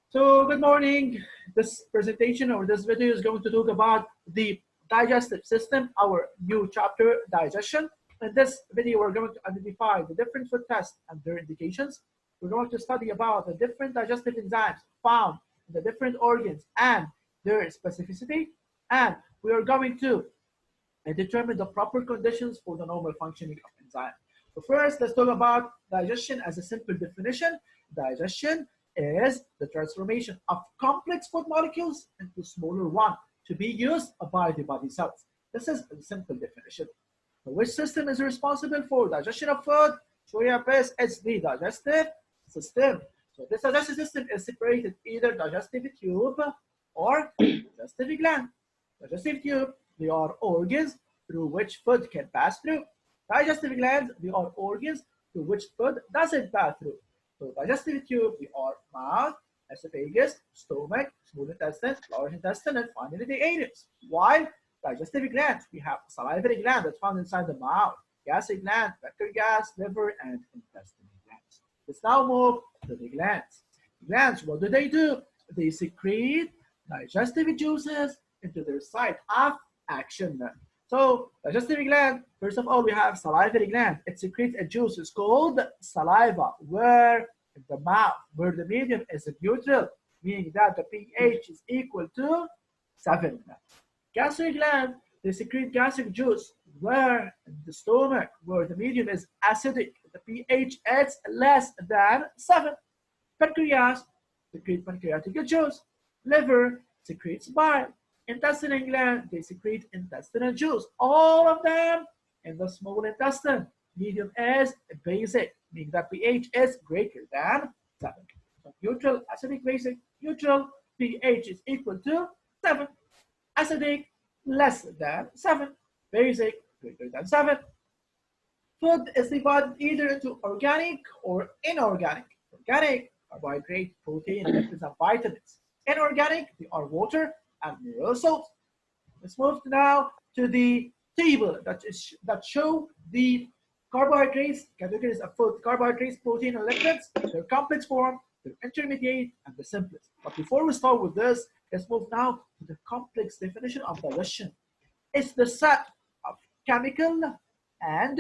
So good morning. This presentation or this video is going to talk about the digestive system, our new chapter, digestion. In this video, we're going to identify the different food tests and their indications. We're going to study about the different digestive enzymes found in the different organs and their specificity. And we are going to determine the proper conditions for the normal functioning of enzyme. So first, let's talk about digestion as a simple definition. Digestion is the transformation of complex food molecules into smaller one to be used by the body cells. This is a simple definition. So which system is responsible for digestion of food? It's the digestive system. So this digestive system is separated either digestive tube or digestive gland. Digestive tube, they are organs through which food can pass through. Digestive glands, they are organs through which food doesn't pass through. So digestive tube, they are mouth, esophagus, stomach, small intestine, large intestine, and finally the anus. While digestive glands, we have salivary gland that's found inside the mouth, gastric gland, pancreas, liver, and intestinal glands. Let's now move to the glands. Glands, what do? They secrete digestive juices into their site of action. So digestive gland, first of all, we have salivary gland. It secretes a juice. It's called saliva, where in the mouth, where the medium is neutral, meaning that the pH is equal to 7. Gastric gland, they secrete gastric juice, where in the stomach, where the medium is acidic, the pH is less than 7. Pancreas secretes pancreatic juice. Liver secretes bile. Intestinal gland, they secrete intestinal juice. All of them in the small intestine. Medium is basic, meaning that pH is greater than 7. So neutral, acidic, basic, neutral, pH is equal to 7. Acidic, less than 7. Basic, greater than 7. Food is divided either into organic or inorganic. Organic, carbohydrate, protein, lipids, and vitamins. Inorganic, they are water and mineral salts. Let's move now to the table that show the carbohydrates, categories of food, carbohydrates, protein, and lipids, their complex form, their intermediate, and the simplest. But before we start with this, let's move now to the complex definition of digestion. It's the set of chemical and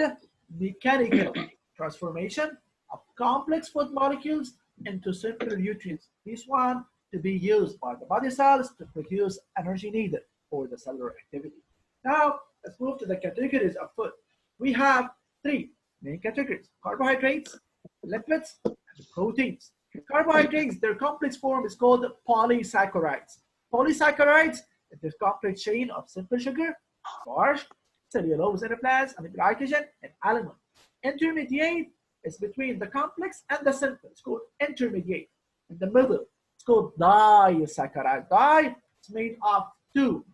mechanical transformation of complex food molecules into simple nutrients. This one to be used by the body cells to produce energy needed for the cellular activity. Now, let's move to the categories of food. We have 3 main categories: carbohydrates, lipids, and proteins. Carbohydrates, their complex form is called polysaccharides. Polysaccharides is the complex chain of simple sugar, starch, cellulose in plants, and glycogen, and aluminum. Intermediate is between the complex and the simple. It's called intermediate. In the middle, it's called disaccharide. Di is made of two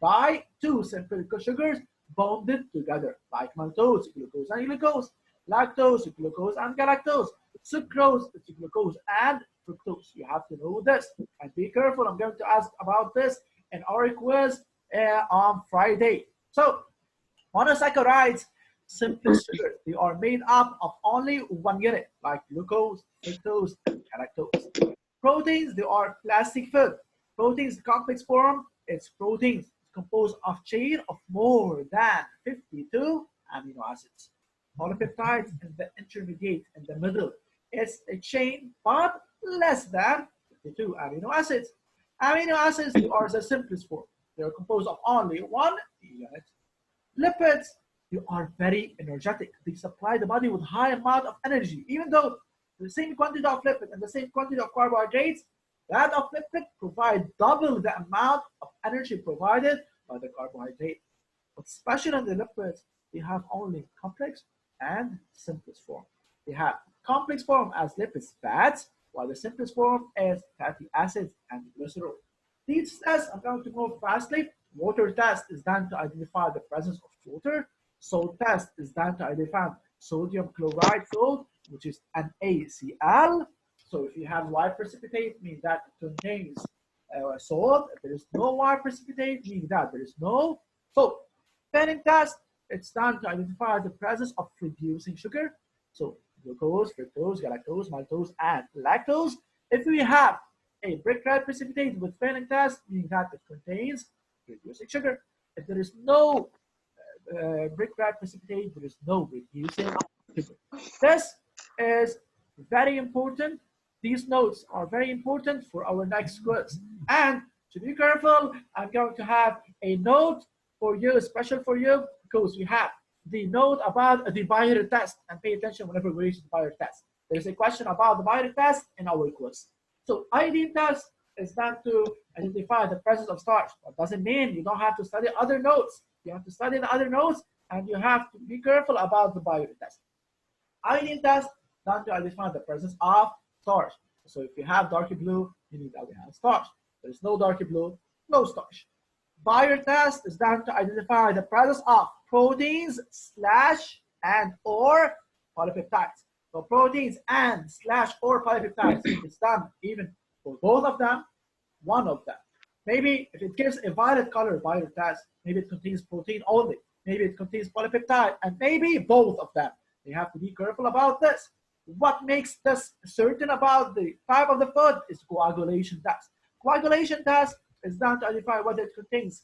simple sugars bonded together, like maltose, glucose and glucose, lactose, glucose and galactose, sucrose, glucose and fructose. You have to know this and be careful. I'm going to ask about this in our quiz on Friday. So monosaccharides, simple sugars, they are made up of only one unit, like glucose, fructose, and galactose. Proteins, they are plastic food. Proteins, complex form, it's proteins. It's composed of chain of more than 52 amino acids. Polypeptides in the intermediate, in the middle. It's a chain, but less than 52 amino acids. Amino acids are the simplest form. They are composed of only one unit. Lipids, they are very energetic. They supply the body with high amount of energy, even though the same quantity of lipid and the same quantity of carbohydrates, that of lipid provide double the amount of energy provided by the carbohydrate. But special in the lipids, they have only complex and simplest form. They have complex form as lipids, fats, while the simplest form is fatty acids and glycerol. These tests, I'm going to move fastly. Water test is done to identify the presence of water. Salt test is done to identify sodium chloride salt, which is an ACl. So if you have white precipitate, means that it contains salt. If there is no white precipitate, meaning that there is no salt. Penning test, it's done to identify the presence of reducing sugar. So glucose, fructose, galactose, maltose, and lactose. If we have a brick red precipitate with failing test, meaning that it contains reducing sugar. If there is no brick red precipitate, there is no reducing sugar. This is very important. These notes are very important for our next quiz. And to be careful, I'm going to have a note for you, special for you, because we have the note about the Bayer test. And pay attention whenever we reach the Bayer test. There's a question about the Bayer test in our quiz. So iodine test is done to identify the presence of starch. That doesn't mean you don't have to study other notes. You have to study the other notes, and you have to be careful about the Bayer test. Iodine test done to identify the presence of starch. So if you have dark blue, you need that we have starch. There is no dark blue, no starch. Bayer test is done to identify the presence of proteins / and or polypeptides. So proteins and / or polypeptides, it's done even for both of them, one of them. Maybe if it gives a violet color Bayer test, maybe it contains protein only. Maybe it contains polypeptide, and maybe both of them. You have to be careful about this. What makes this certain about the type of the food is coagulation test. Coagulation test is done to identify whether it contains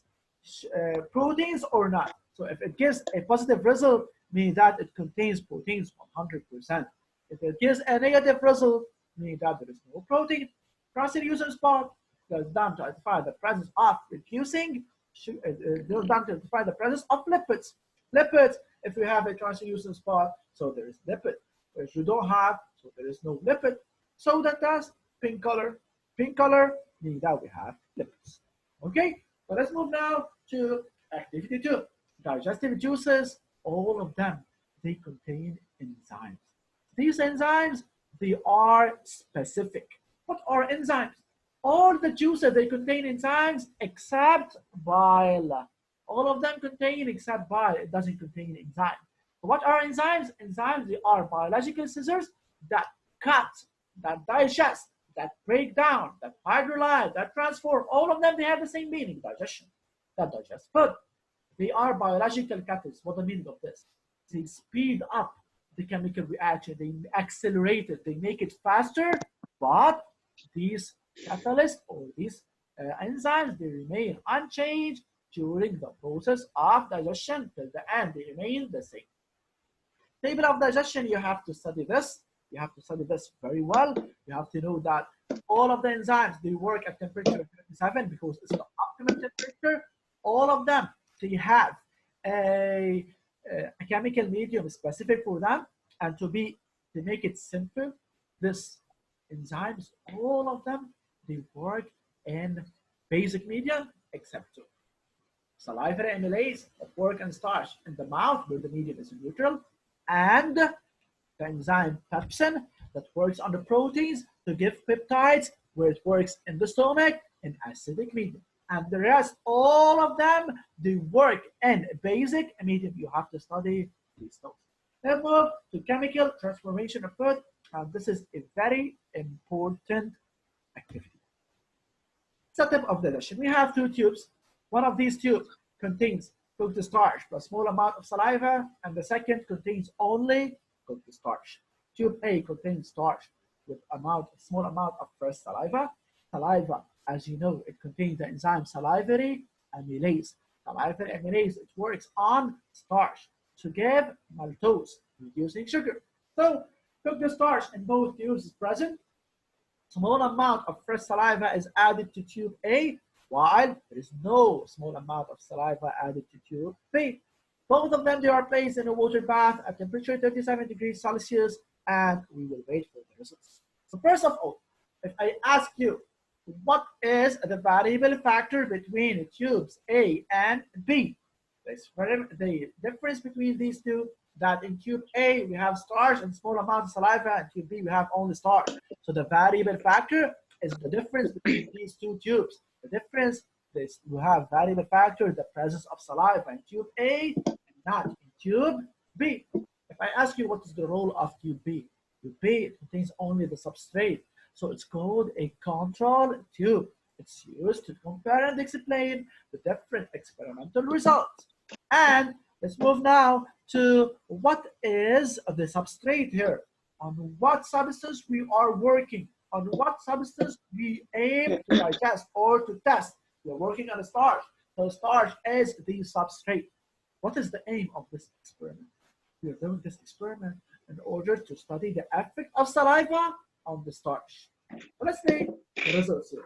proteins or not. So if it gives a positive result, meaning that it contains proteins 100%. If it gives a negative result, meaning that there is no protein. Transducer spot is done to identify the presence of reducing, done to identify the presence of lipids. Lipids, if you have a transducer spot, so there is lipid. If you don't have, so there is no lipid. Soda test, pink color. Pink color, meaning that we have lipids. Okay, so let's move now to activity 2. Digestive juices, all of them, they contain enzymes. These enzymes, they are specific. What are enzymes? All the juices, they contain enzymes except bile. All of them contain except bile. It doesn't contain enzymes. What are enzymes? Enzymes, they are biological scissors that cut, that digest, that break down, that hydrolyze, that transform. All of them, they have the same meaning, digestion, that digest food. They are biological catalysts. What the meaning of this? They speed up the chemical reaction. They accelerate it. They make it faster, but these catalysts or these enzymes, they remain unchanged during the process of digestion till the end. They remain the same. Table of digestion, you have to study this. You have to study this very well. You have to know that all of the enzymes, they work at temperature of 57 because it's the optimum temperature. All of them, they have a chemical medium specific for them. And to make it simple, this enzymes, all of them, they work in basic medium except two. Salivary amylase that work in starch in the mouth where the medium is neutral, and the enzyme pepsin that works on the proteins to give peptides where it works in the stomach in acidic medium. And the rest, all of them, they work in basic medium. You have to study these notes. Let's move to chemical transformation of food. And this is a very important activity. Setup of digestion. We have two tubes. One of these tubes contains cooked starch plus small amount of saliva, and the second contains only cooked starch. Tube A contains starch with small amount of fresh saliva. Saliva, as you know, it contains the enzyme salivary amylase. Salivary amylase, it works on starch to give maltose, reducing sugar. So, cooked starch in both tubes is present. Small amount of fresh saliva is added to tube A, while there is no small amount of saliva added to tube B. Both of them, they are placed in a water bath at temperature 37 degrees Celsius, and we will wait for the results. So first of all, if I ask you, what is the variable factor between tubes A and B? The difference between these two, that in tube A we have starch and small amount of saliva, and tube B we have only starch. So the variable factor is the difference between these two tubes. The difference is you have variable factor, the presence of saliva in tube A and not in tube B. If I ask you what is the role of tube B, tube B, it contains only the substrate. So it's called a control tube. It's used to compare and explain the different experimental results. And let's move now to what is the substrate here. On what substance we are working. on what substance we aim to digest or to test. We're working on a starch. So starch is the substrate. What is the aim of this experiment? We are doing this experiment in order to study the effect of saliva on the starch. So let's see the results here.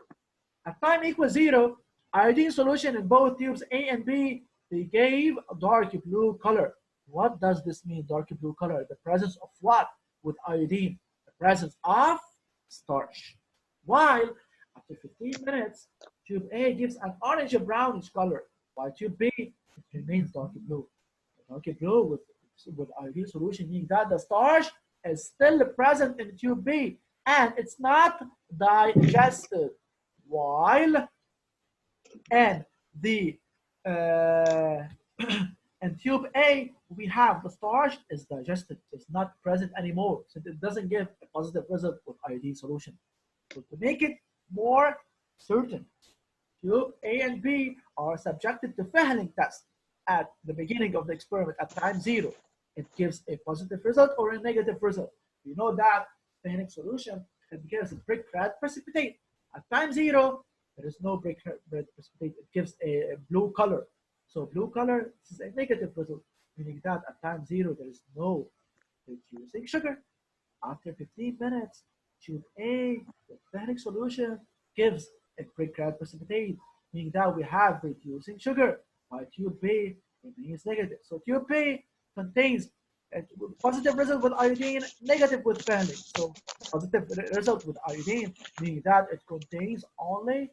At time equals 0, iodine solution in both tubes A and B, they gave a dark blue color. What does this mean, dark blue color? The presence of what with iodine? The presence of starch. While after 15 minutes, tube A gives an orange brownish color, while tube B, it remains dark blue. Dark blue with iodine solution meaning that the starch is still present in tube B and it's not digested. While and the in tube A, we have the starch is digested. It's not present anymore, so it doesn't give a positive result with iodine solution. So to make it more certain, tube A and B are subjected to Fehling test at the beginning of the experiment at time 0. It gives a positive result or a negative result. We know that Fehling solution, it gives a brick red precipitate. At time 0, there is no brick red precipitate. It gives a blue color. So blue color, this is a negative result, meaning that at time 0, there is no reducing sugar. After 15 minutes, tube A, the Fehling solution, gives a brick red precipitate, meaning that we have reducing sugar, while tube B remains negative. So tube B contains a positive result with iodine, negative with Fehling. So positive result with iodine, meaning that it contains only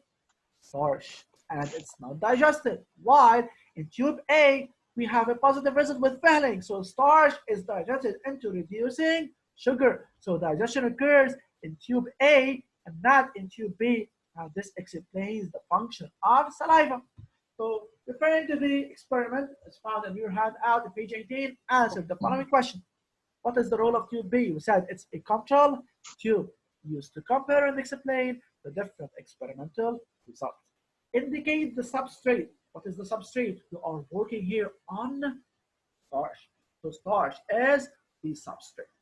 starch and it's not digested. While in tube A, we have a positive result with Fehling. So starch is digested into reducing sugar. So digestion occurs in tube A and not in tube B. Now this explains the function of saliva. So referring to the experiment as found in your handout at page 18, answer the following question. What is the role of tube B? We said it's a control tube used to compare and explain the different experimental results. Indicate the substrate. What is the substrate? We are working here on starch. So starch is the substrate.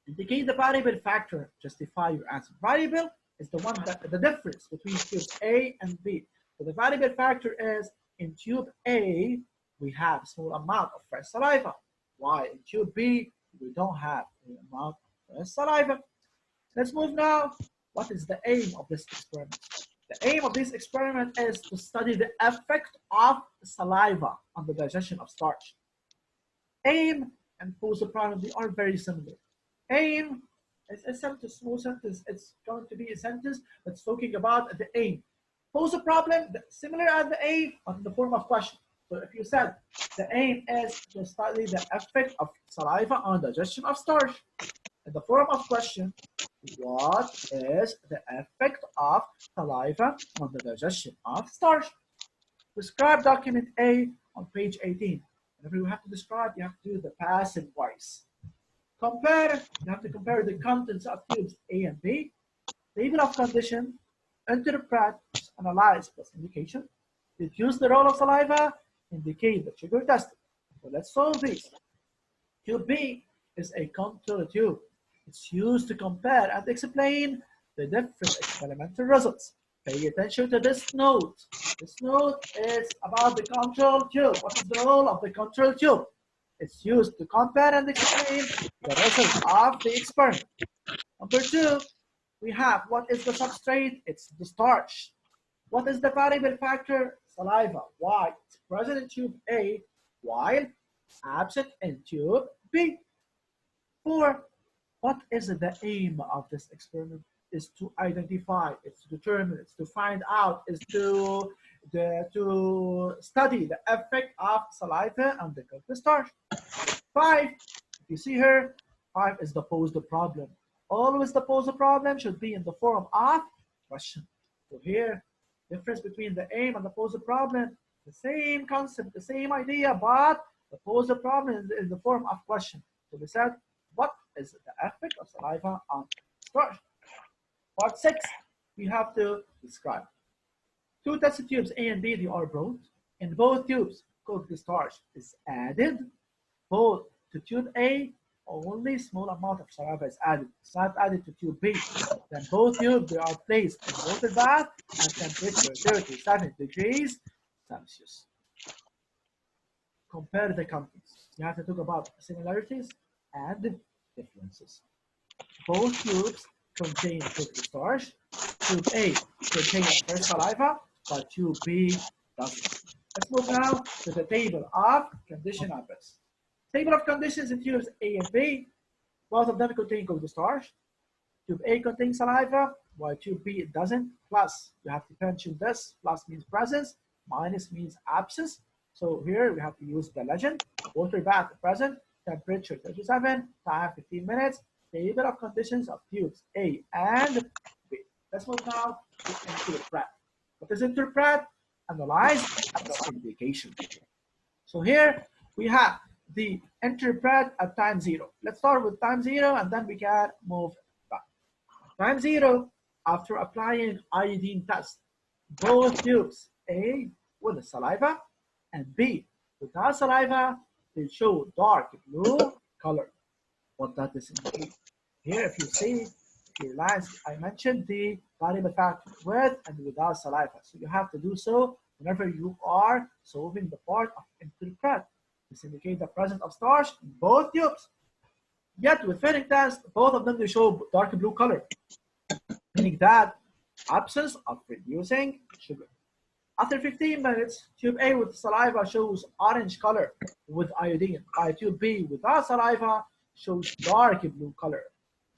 Indicate the variable factor. Justify your answer. Variable is the one that the difference between tubes A and B. So the variable factor is in tube A, we have a small amount of fresh saliva. While in tube B, we don't have the amount of fresh saliva. Let's move now. What is the aim of this experiment? The aim of this experiment is to study the effect of saliva on the digestion of starch. Aim and pose a problem, they are very similar. Aim is a sentence, small sentence. It's going to be a sentence that's talking about the aim. Pose a problem similar as the aim, but in the form of question. So if you said the aim is to study the effect of saliva on digestion of starch, in the form of question, what is the effect of saliva on the digestion of starch? Describe document A on page 18. Whenever you have to describe, you have to do the passive voice. Compare, you have to compare the contents of tubes A and B. Table of condition, interpret, analyze plus indication. Deduce the role of saliva, indicate the sugar tested. So let's solve these. Tube B is a contour tube. It's used to compare and explain the different experimental results. Pay attention to this note. This note is about the control tube. What is the role of the control tube? It's used to compare and explain the results of the experiment. Number 2, we have what is the substrate? It's the starch. What is the variable factor? Saliva. Why? It's present in tube A, while absent in tube B. 4, what is the aim of this experiment? Is to identify, it's to determine, it's to find out, is to study the effect of saliva on the cooked starch. 5, if you see here, 5 is the pose the problem. Always the pose the problem should be in the form of question. So here, difference between the aim and the pose the problem, the same concept, the same idea, but the pose the problem is in the form of question. So we said, what is the effect of saliva on starch? Part 6, we have to describe. 2 test tubes A and B, they are brought. In both tubes, cooked starch is added both to tube A only small amount of saliva is added. It's not added to tube B. Then both tubes, they are placed in water bath at temperature 37 degrees Celsius. Compare the contents. You have to talk about similarities and differences. Both tubes contain cooked starch. Tube A contains fresh saliva, but tube B doesn't. Let's move now to the table of condition outputs. Table of conditions in tubes A and B. Both of them contain cooked starch. Tube A contains saliva, while tube B doesn't. Plus, you have to mention this. Plus means presence, minus means absence. So here we have to use the legend. Water bath present, temperature 37, time 15 minutes. Table of conditions of tubes A and B. Let's move now to interpret. What is interpret? Analyze its indication. So here we have the interpret at time 0. Let's start with time 0 and then we can move back. Time 0, after applying iodine test, both tubes A with the saliva and B without saliva, they show dark blue color. What does this indicate? Here, if you see, if you realize, I mentioned the variable factor with and without saliva. So you have to do so whenever you are solving the part of interpret. This indicates the presence of starch in both tubes. Yet with fitting test, both of them they show dark blue color, meaning that absence of reducing sugar. After 15 minutes, tube A with saliva shows orange color with iodine, while tube B without saliva shows dark blue color.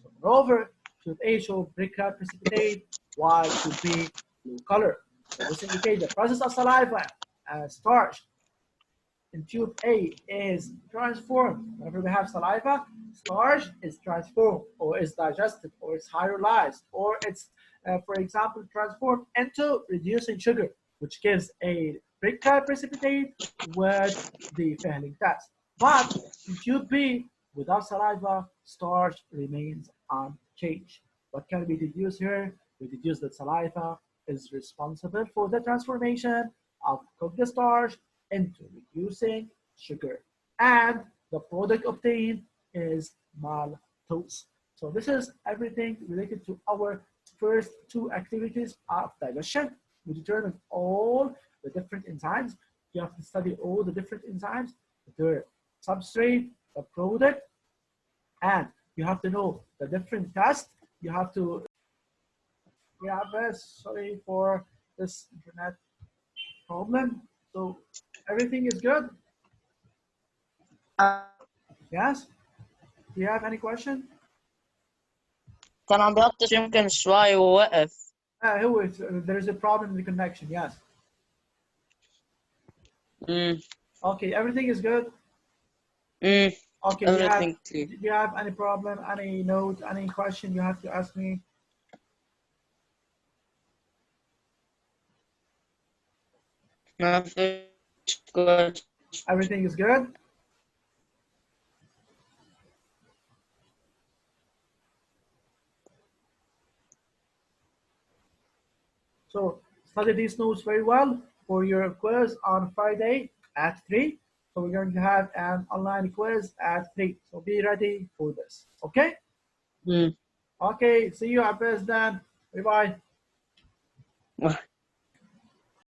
So moreover, tube A shows brick red precipitate, while tube B blue color. So this indicates the presence of saliva and starch in tube A is transformed. Whenever we have saliva, starch is transformed or is digested or it's hydrolyzed or it's, for example, transformed into reducing sugar, which gives a brick red precipitate with the Fehling test. But in tube B, without saliva, starch remains unchanged. What can we deduce here? We deduce that saliva is responsible for the transformation of cooked starch into reducing sugar. And the product obtained is maltose. So this is everything related to our first two activities of digestion. We determine all the different enzymes. You have to study all the different enzymes, their substrate, the product, and you have to know the different tests. You have to, sorry for this internet problem. So everything is good? Yes? Do you have any question? كان عم بيعطش يمكن شوي ووقف. There is a problem in the connection, yes. Okay, everything is good? Okay, everything do you have any problem, any note, any question you have to ask me? Everything is good? So study these notes very well for your quiz on Friday at 3. So we're going to have an online quiz at 3. So be ready for this. Okay? Okay, see you at best then. Bye-bye.